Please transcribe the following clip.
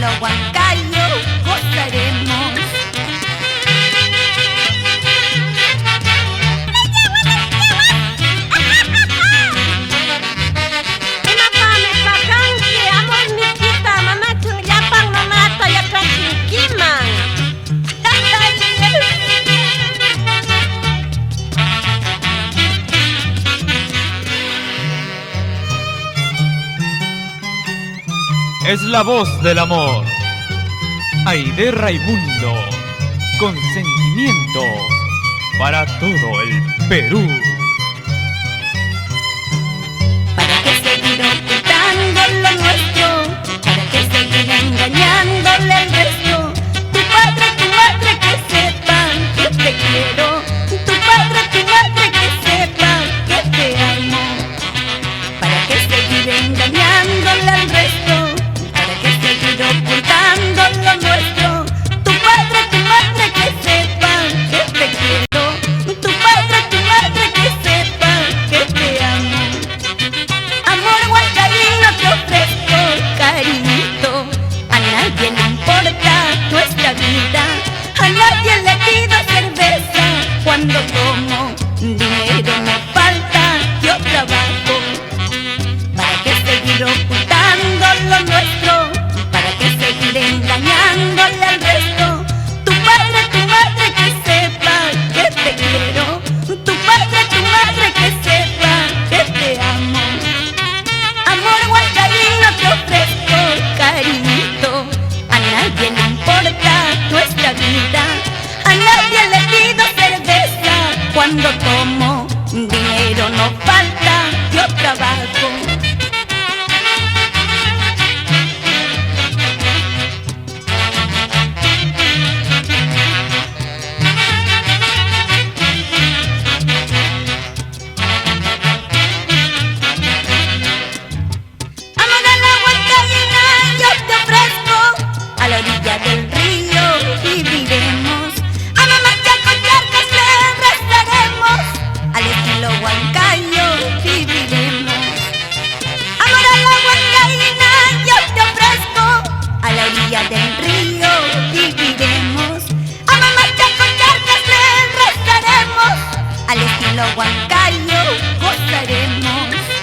estilo huancayo gozaremos. Es la voz del amor. Aide Raimundo, con sentimiento para todo el Perú. ¿Para qué seguir ocultando lo nuestro? ¿Para qué seguir engañándole al resto? Tu madre que sepan que te quiero. Tu madre que sepan que te amo. ¿Para qué seguir engañándole al resto? Ocultando lo nuestro. Tu madre que sepa que te quiero. Tu madre que sepa que te amo. Amor huancaíno te ofrezco, cariñito. A nadie le importa nuestra vida. A nadie le pido cerveza cuando tomo. Dinero no falta, yo trabajo. ¿Para qué seguir ocultando lo nuestro? Seguir engañándole al resto. Tu madre que sepa que te quiero. Tu madre que sepa que te amo. Amor huancaíno te ofrezco, cariñito. A nadie le importa nuestra vida. A nadie le pido cerveza cuando tomo. Dinero no falta, yo trabajo. Del río viviremos, a mamá con charcas le rezaremos, al estilo huancayo gozaremos.